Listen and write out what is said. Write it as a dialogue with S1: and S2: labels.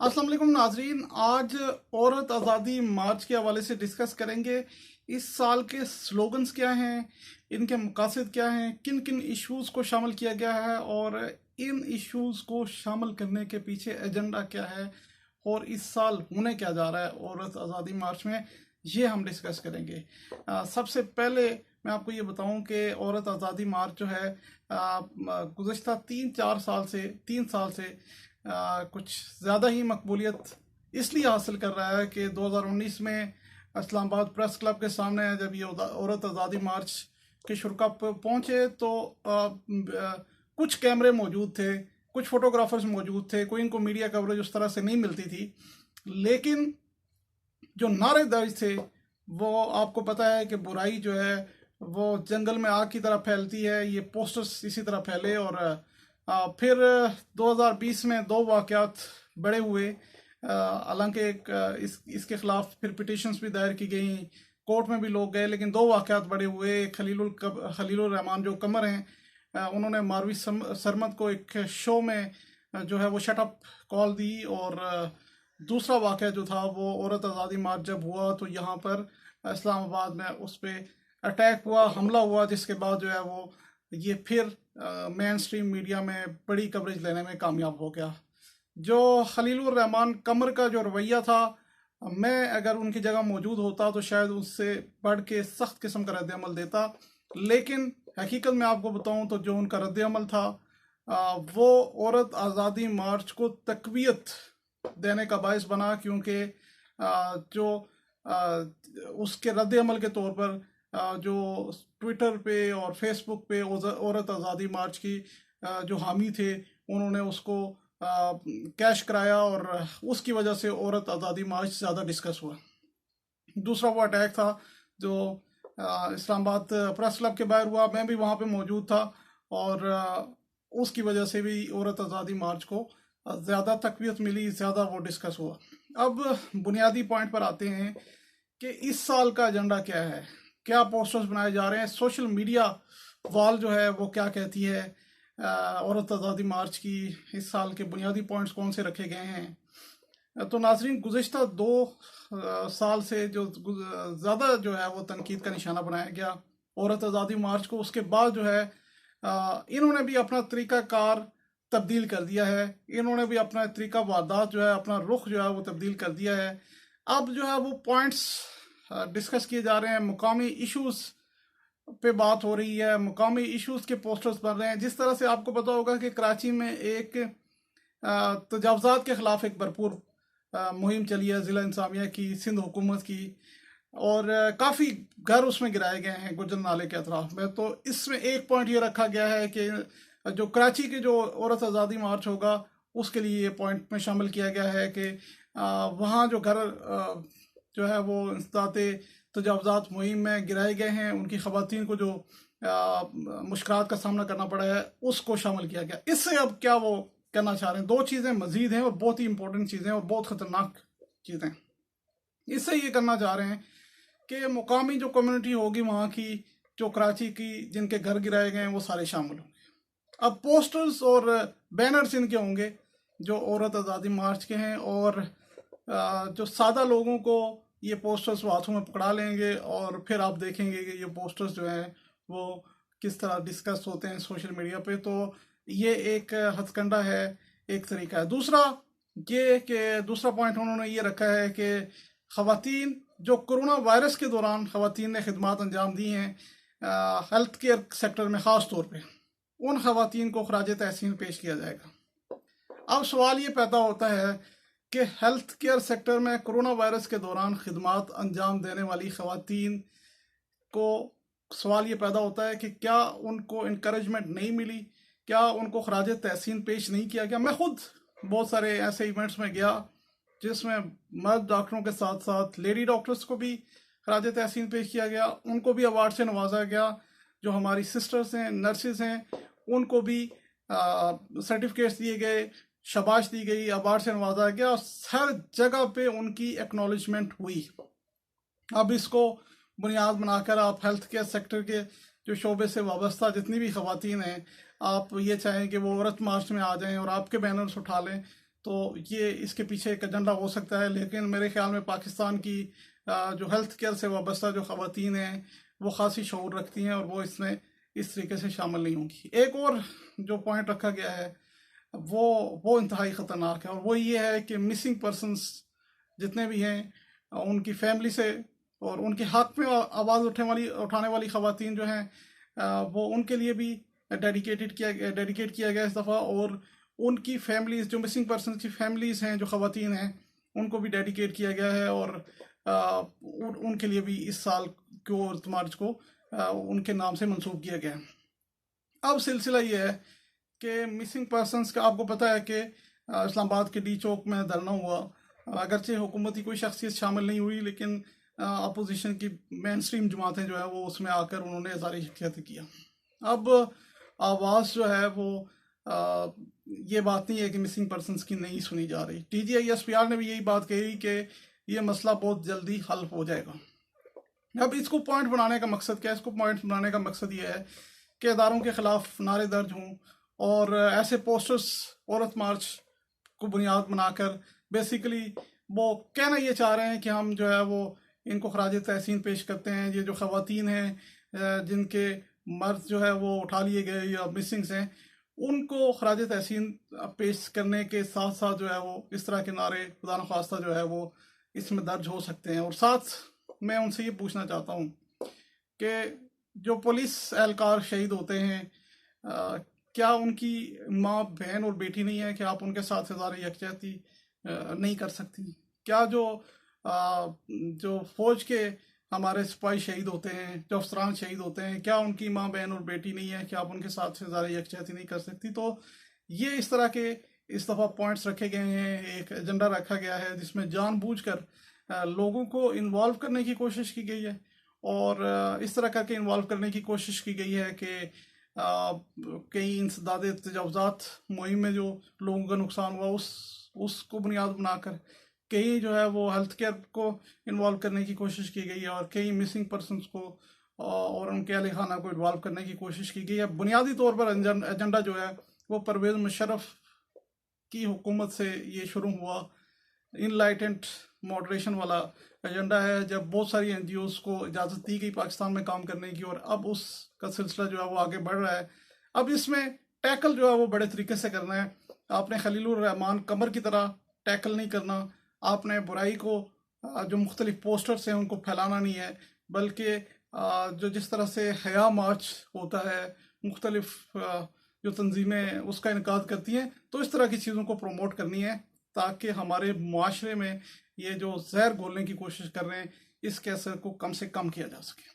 S1: अस्सलाम वालेकुम नाजरीन। आज औरत आज़ादी मार्च के हवाले से डिस्कस करेंगे। इस साल के स्लोगन्स क्या हैं, इनके मकासद क्या हैं, किन किन इश्यूज़ को शामिल किया गया है और इन इश्यूज़ को शामिल करने के पीछे एजेंडा क्या है और इस साल होने क्या जा रहा है औरत आज़ादी मार्च में, ये हम डिस्कस करेंगे। सबसे पहले मैं आपको ये बताऊं कि औरत आज़ादी मार्च जो है गुज़श्ता 3 साल से कुछ ज़्यादा ही मकबूलियत इसलिए हासिल कर रहा है कि 2019 में इस्लामाबाद प्रेस क्लब के सामने जब ये औरत आज़ादी मार्च के शुरा पहुँचे तो कुछ कैमरे मौजूद थे, कुछ फोटोग्राफर्स मौजूद थे, कोई इनको मीडिया कवरेज उस तरह से नहीं मिलती थी। लेकिन जो नारेबाजी थे वो आपको पता है कि बुराई जो है वो जंगल में आग की तरह फैलती है। ये पोस्टर्स इसी तरह फैले और फिर 2020 में दो वाक़यात बड़े हुए। हालांकि इसके खिलाफ फिर पिटिशंस भी दायर की गई, कोर्ट में भी लोग गए, लेकिन दो वाक़यात बड़े हुए। खलीलुर रहमान जो कमर हैं, उन्होंने मारवी सरमद को एक शो में जो है वो शट अप कॉल दी। और दूसरा वाक़या जो था वो औरत आज़ादी मार्च जब हुआ तो यहाँ पर इस्लामाबाद में उस पर अटैक हुआ, हमला हुआ, जिसके बाद जो है वो ये फिर मेन स्ट्रीम मीडिया में बड़ी कवरेज लेने में कामयाब हो गया। जो खलीलुर रहमान कमर का जो रवैया था, मैं अगर उनकी जगह मौजूद होता तो शायद उससे बढ़ के सख्त किस्म का रद्द अमल देता। लेकिन हकीकत में आपको बताऊं तो जो उनका रद्द अमल था वो औरत आज़ादी मार्च को तकवीत देने का बायस बना, क्योंकि जो उसके रद्द अमल के तौर पर जो ट्विटर पे और फेसबुक पे औरत आज़ादी मार्च की जो हामी थे उन्होंने उसको कैश कराया और उसकी वजह से औरत आज़ादी मार्च ज़्यादा डिस्कस हुआ। दूसरा वो अटैक था जो इस्लामाबाद प्रेस क्लब के बाहर हुआ, मैं भी वहाँ पे मौजूद था और उसकी वजह से भी औरत आज़ादी मार्च को ज़्यादा तकवीत मिली, ज़्यादा वो डिस्कस हुआ। अब बुनियादी पॉइंट पर आते हैं कि इस साल का एजेंडा क्या है, क्या पोस्टर्स बनाए जा रहे हैं, सोशल मीडिया वॉल जो है वो क्या कहती है, औरत आज़ादी मार्च की इस साल के बुनियादी पॉइंट्स कौन से रखे गए हैं। तो नाजरीन, गुज़श्ता 2 साल से जो ज़्यादा जो है वो तनकीद का निशाना बनाया गया औरत आज़ादी मार्च को। उसके बाद जो है इन्होंने भी अपना तरीक़ाकार तब्दील कर दिया है, इन्होंने भी अपना तरीक़ा वारदात जो है, अपना रुख जो है वो तब्दील कर दिया है। अब जो है वो पॉइंट्स डिस्कस किए जा रहे हैं, मुकामी इश्यूज़ पे बात हो रही है, मुकामी इश्यूज़ के पोस्टर्स बन रहे हैं। जिस तरह से आपको पता होगा कि कराची में एक तजावज़ात के ख़िलाफ़ एक भरपूर मुहिम चली है ज़िला इंतज़ामिया की, सिंध हुकूमत की, और काफ़ी घर उसमें गिराए गए हैं गुजर नाले के अतराफ में। तो इसमें एक पॉइंट ये रखा गया है कि जो कराची के जो औरत आज़ादी मार्च होगा उसके लिए ये पॉइंट में शामिल किया गया है कि वहाँ जो घर जो है वो इंसदाते तजावज़ात मुहिम में गिराए गए हैं, उनकी ख़वातीन को जो मुश्किलात का सामना करना पड़ा है उसको शामिल किया गया। इससे अब क्या वो करना चाह रहे हैं, दो चीज़ें मज़ीद हैं और बहुत ही इंपॉर्टेंट चीज़ें और बहुत ख़तरनाक चीज़ें। इससे ये करना चाह रहे हैं कि मुकामी जो कम्युनिटी होगी वहाँ की, जो कराची की जिनके घर गिराए गए हैं, वो सारे शामिल होंगे। अब पोस्टर्स और बैनर्स इनके होंगे जो औरत आज़ादी मार्च के हैं, और जो सादा लोगों को ये पोस्टर्स वो हाथों में पकड़ा लेंगे और फिर आप देखेंगे कि ये पोस्टर्स जो हैं वो किस तरह डिस्कस होते हैं सोशल मीडिया पे। तो ये एक हथकंडा है, एक तरीका है। दूसरा ये कि दूसरा पॉइंट उन्होंने ये रखा है कि ख़वातीन जो कोरोना वायरस के दौरान ख़वातीन ने खिदमात अंजाम दी हैं हेल्थ केयर सेक्टर में, ख़ास तौर पे उन ख़वातीन को खराज तहसीन पेश किया जाएगा। अब सवाल ये पैदा होता है कि हेल्थ केयर सेक्टर में कोरोना वायरस के दौरान खिदमात अंजाम देने वाली ख़वातीन को सवाल ये पैदा होता है कि क्या उनको इनकरेजमेंट नहीं मिली, क्या उनको खराज तहसीन पेश नहीं किया गया। मैं खुद बहुत सारे ऐसे इवेंट्स में गया जिसमें मर्द डॉक्टरों के साथ साथ लेडी डॉक्टर्स को भी खराज तहसीन पेश किया गया, उनको भी अवार्ड से नवाजा गया। जो हमारी सिस्टर्स हैं, नर्सिस हैं, उनको भी सर्टिफिकेट्स दिए गए, शाबाश दी गई, अवार्ड से नवाजा गया, और हर जगह पे उनकी एक्नॉलेजमेंट हुई। अब इसको बुनियाद बनाकर आप हेल्थ केयर सेक्टर के जो शोबे से वाबस्ता जितनी भी ख़वातीन हैं, आप ये चाहें कि वो औरत मार्च में आ जाएं और आपके बैनर्स उठा लें, तो ये इसके पीछे एक एजेंडा हो सकता है, लेकिन मेरे ख्याल में पाकिस्तान की जो हेल्थ केयर से वाबस्ता जो ख़वातीन हैं वो ख़ासी शऊर रखती हैं और वो इसमें इस तरीके से शामिल नहीं होंगी। एक और जो पॉइंट रखा गया है वो इंतहाई ख़तरनाक है, और वो ये है कि मिसिंग पर्सनस जितने भी हैं उनकी फैमिली से और उनके हक में आवाज़ उठाने वाली ख़वातीन जो हैं वो उनके लिए भी डेडिकेट किया गया इस दफ़ा, और उनकी फैमिलीज़ जो मिसिंग पर्सन की फैमिलीज़ हैं जो ख़वातीन हैं उनको भी डेडिकेट किया गया है, और उनके लिए भी इस साल को 4 मार्च को उनके नाम से मंसूब किया गया है। अब सिलसिला ये है कि मिसिंग पर्सनस का आपको पता है कि इस्लामाबाद के डी चौक में धरना हुआ, अगरचे हुकूमती कोई शख्सियत शामिल नहीं हुई, लेकिन अपोजिशन की मेन स्ट्रीम जमातें जो है वो उसमें आकर उन्होंने इज़हार यकजहती किया। अब आवाज़ जो है वो ये बात नहीं है कि मिसिंग पर्सनस की नहीं सुनी जा रही। TGI-SPR ने भी यही बात कही कि ये मसला बहुत जल्दी हल हो जाएगा। अब इसको पॉइंट बनाने का मकसद क्या है? इसको पॉइंट बनाने का मकसद ये है कि इदारों के ख़िलाफ़ नारे दर्ज हों, और ऐसे पोस्टर्स औरत मार्च को बुनियाद बनाकर बेसिकली वो कहना ये चाह रहे हैं कि हम जो है वो इनको खराज तहसीन पेश करते हैं। ये जो ख़वातीन हैं जिनके मर्द जो है वो उठा लिए गए या मिसिंग्स हैं, उनको खराज तहसीन पेश करने के साथ साथ जो है वो इस तरह के नारे खुदा न खास्ता जो है वो इसमें दर्ज हो सकते हैं। और साथ मैं उनसे ये पूछना चाहता हूँ कि जो पुलिस एहलकार शहीद होते हैं क्या उनकी माँ बहन और बेटी नहीं है कि आप उनके साथ इज़हार यकजहती नहीं कर सकती? क्या जो फौज के हमारे सिपाही शहीद होते हैं, जो अफसरान शहीद होते हैं, क्या उनकी माँ बहन और बेटी नहीं है कि आप उनके साथ इज़हार यकजहती नहीं कर सकती? तो ये इस तरह के इस दफ़ा पॉइंट्स रखे गए हैं, एक एजेंडा रखा गया है जिसमें जानबूझकर लोगों को इन्वॉल्व करने की कोशिश की गई है, और इस तरह करके इन्वॉल्व करने की कोशिश की गई है कि कई इंसदादे तजावज़ात मुहिम में जो लोगों का नुकसान हुआ उसको बुनियाद बनाकर कई जो है वो हेल्थ केयर को इन्वॉल्व करने की कोशिश की गई है, और कई मिसिंग पर्सनस को और उनके अहल खाना को इन्वॉल्व करने की कोशिश की गई है। बुनियादी तौर पर एजेंडा जो है वो परवेज़ मुशर्रफ की हुकूमत से ये शुरू हुआ। इनलाइटेंट मॉडरेशन वाला एजेंडा है, जब बहुत सारी NGOs को इजाज़त दी गई पाकिस्तान में काम करने की, और अब उसका सिलसिला जो है वो आगे बढ़ रहा है। अब इसमें टैकल जो है वो बड़े तरीके से करना है। आपने खलीलुर रहमान कमर की तरह टैकल नहीं करना, आपने बुराई को जो मुख्तलिफ पोस्टर्स हैं उनको फैलाना नहीं है, बल्कि जो जिस तरह से हया मार्च होता है, मुख्तलिफ जो तंजीमें उसका इनकाद करती हैं, तो इस तरह की चीज़ों को प्रमोट करनी है ताकि हमारे मुआशरे में ये जो जहर घोलने की कोशिश कर रहे हैं इसके असर को कम से कम किया जा सके।